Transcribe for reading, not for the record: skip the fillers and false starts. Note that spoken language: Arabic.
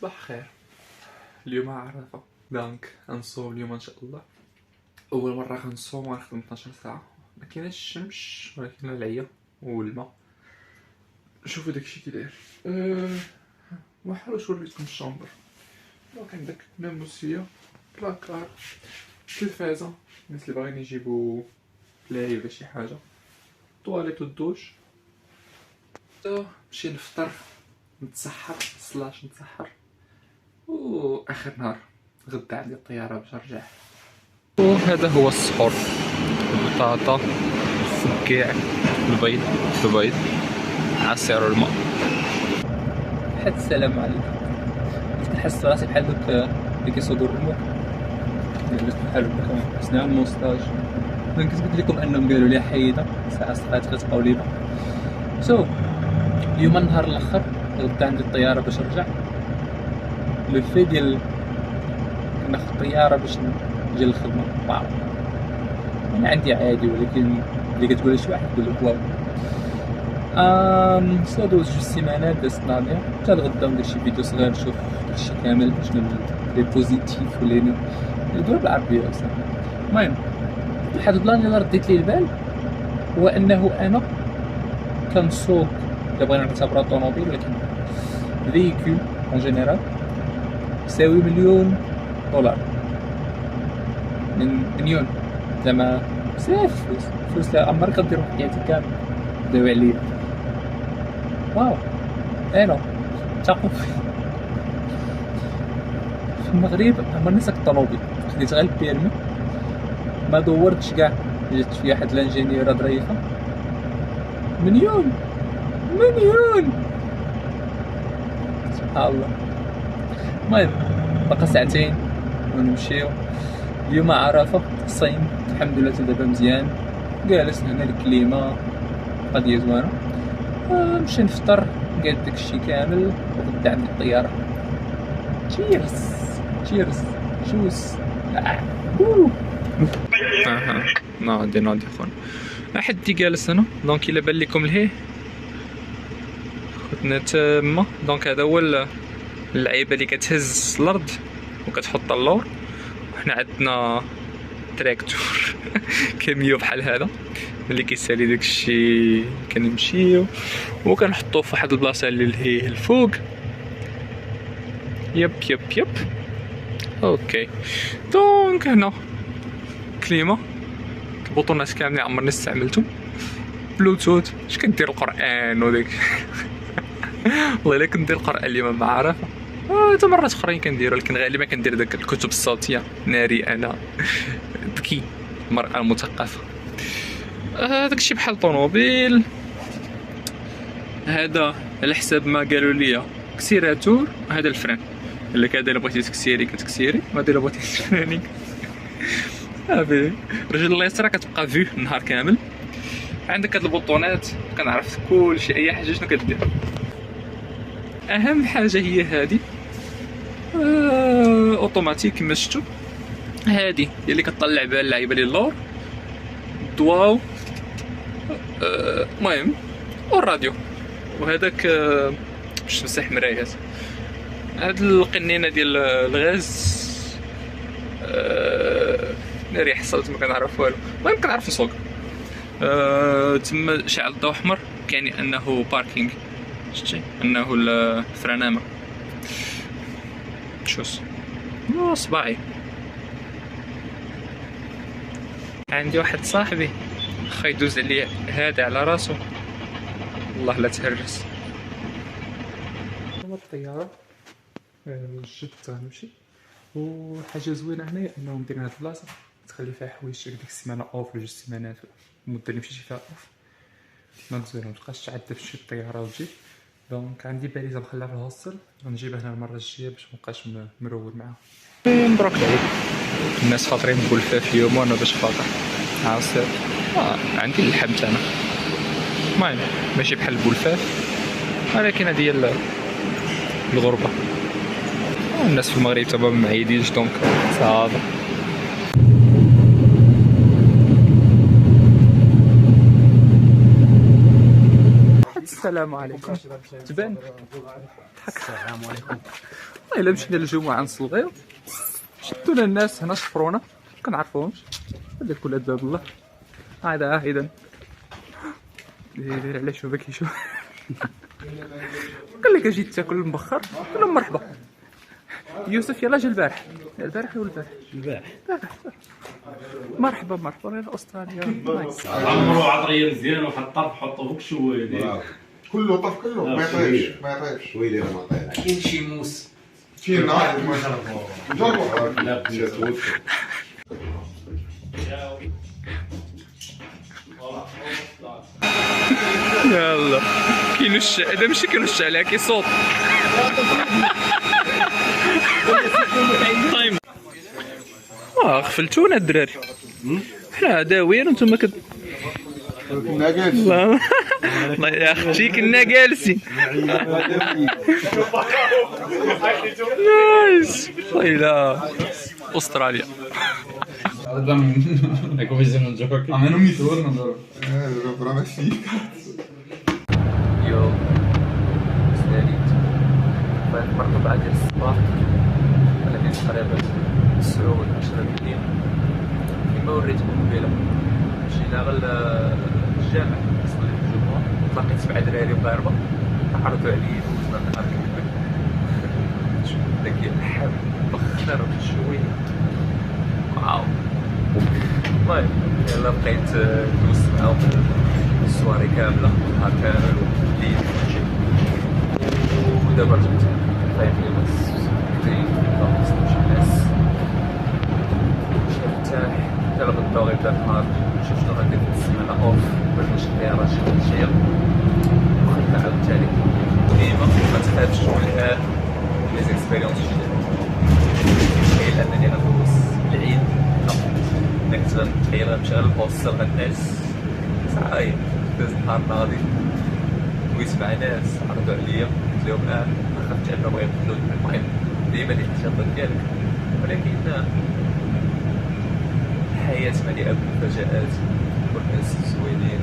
صباح خير. اليوم عرفة دونك غنصوم اليوم ان شاء الله. اول مره غنصوم وغنخدم 12 ساعه، ما كايناش الشمس ولكن العيا والماء. شوفوا داكشي كي داير. واحد واش وريتكم الشامبر. دونك عندك ناموسيه، بلاكار، تلفازه الناس اللي باغيين يجيبوا بلاي ولا شي حاجه، طواليت والدوش. نمشي نفطر، نتسحر نتسحر، واخر نهار غدا عندي الطياره باش نرجع. وهذا هو السحور: البطاطا، الفكاع، البيض، عصير الماء. حد السلام عليكم. كنحس راسي بحال دوك اللي كيصودوا الرموح، بحال هكا سنان الموستاج. كنت قلت لكم انهم قالوا لي حيده ساعه صفات كتبقاو لينا. اليوم النهار الاخر، غدا عندي الطياره باش نرجع. لو في ديال ناخذ الطياره باش نجي للخدمه، واو انا عندي عادي، ولكن اللي كتقول شي واحد يقول لك واو. دوز جوج سيمانات دازت ناضيه، حتى الغدا ندير شي فيديو صغير نشوف داكشي كامل شنو لي بوزيتيف ولا ندير بالعربيه اصلا. المهم واحد البلان اللي رديت ليه البال هو انه انا كنسوق، الا بغينا نعتبرها طوموبيل ولكن فيكول اون جينيرال يساوي $1,000,000. مليون زعما بزاف فلوس اللي عمرك كدير في حياتك كامل داوي عليا. واو انا تاقف في المغرب هما الناس الطوموبيل. خديت غير البيرمي، ما دورتش كاع، جات في واحد لانجينيوره ظريفه. مليون سبحان الله. المهم باقا ساعتين ونمشيو. اليوم عرفه الصيم الحمد لله دابا مزيان، جالس هنا الكليمه قضيه زوينه. نمشي نفطر قاد داكشي كامل وغدا عندي الطياره. تشيرز جوس. ناضي خونا احد جالس هنا. دونك الا بان لكم لهيه خوتنا تما، دونك هذا هو اللعيبه اللي كتهز الارض وكتحط اللور. وحنا عندنا تراكتور كاميو بحال هذا اللي كيسالي داكشي، كنمشيو وكنحطوه في واحد البلاصه اللي لهيه الفوق. يب اوكي. دونك هنا كليمه، البطونات كاملين عمرني استعملتهم. بلوتوث، اش كندير القران وداك والله الا كندير القران اليوم مع عرفه. حتى مرات اخرين كنديرو، ولكن غالبا كندير داك الكتب الصوتيه. ناري انا ذكي، المرأة المثقفه. داكشي بحال طوموبيل. هذا على حساب ما قالوا لي كسيراتور، هذا الفران. الا كان الا بغيتي تكسيري كتكسيري، وهذا الا بغيتي تفراني صافي. رجل اليسرى كتبقى فيه النهار كامل. عندك هاد البطونات كنعرف كلشي، اي حاجه شنو كدير. اهم حاجه هي هادي اوتوماتيك كما شفتوا. هادي هي اللي كطلع بها اللعيبه لي اللور، الضواو، المهم والراديو. وهذاك باش تمسح مرايات. هاد القنينه ديال الغاز ناري حصلت ما كنعرف والو. المهم كنعرف نسوق. تما شعل الضوء احمر كيعني انه باركينغ، شتي انه الفرانامه. شوس صباعي. عندي واحد صاحبي خا يدوز عليا هذا على راسو، والله لا تهرس. الطياره جد غنمشي. وحاجه زوينه هنايا انهم دايرين هاد البلاصه تخلي فيها حوايج ديك السيمانه اوف ولا جوج سيمانات المده اللي مشيتي فيها اوف. ما زوينه، متبقاش تعذب في الطياره وتجي. دونك عندي باليزه مخليها في الهوستل، غنجيبها هنا المره الجايه باش مبقاش مرول معاها. مبروك العيد. الناس خاطرين بولفاف اليوم وانا باش خاطر عصير. عندي اللحم تاعنا، المهم ماشي بحال البولفاف ولكن هذه هي الغربه. الناس في المغرب تما ما معيدينش، دونك صافا. السلام عليكم. تبان. السلام عليكم. الا مشينا للجمعه نصليو شدونا الناس هنا شفرونا كنعرفوهمش هذا كل باب الله هذا اذا داير على شوفه كيشوف قال لك اجي تاكل المبخر قال لهم مرحبا يوسف يلا جا البارح ولا البارح مرحبا يا استراليا نايس عمرو عطريه مزيان وحط طرف حطو فوق شويه كله طف كله ما يطيبش شويه ما طيب كاين شي موس في نار جربوا لا يلا كاين هذا ماشي كنوش عليها كيصوت غفلتونا الدراري حنا داويين وانتم كنا جالسين الله يا اختي كنا جالسين نايس الى استراليا Ecco bisogna giocare. A me non mi torna però. però ma sì اليوم ساليت مرة بعد ديال الصباح انا كنت تقريبا 9 ولا 10 بالليل كيما وريتكم قبيله مشينا غير للجامع نصلي في الجمعة تلاقيت 7 دراري مغاربة عرضوا عليا دوزنا النهار كامل شوف داك اللحم بخر بالشوي واو المهم يلا بقيت دوزت معاهم السواري كاملة نهار كامل والليل كلشي ودابا رجعت طايح لي بس بكري مخلص نمشي نعس نرتاح حتى الغدا وغيبدا النهار نشوف شنو غندير في السيمانة اوف باش نشري راجل الشيء وخدنا عاوتاني ديما متخافش والآن لي زيكسبيريونس جديدة متخيل انني غندوز العيد لا كنت غنتخيل غنمشي غنوصل غنعس صعايب داز نهار ناضي دويت مع ناس عرضوا عليا قلت لهم خفت انهم يقتلوني المهم ديما ديك الشطة ديالك ولكن الحياة مليئة بالمفاجآت والناس زوينين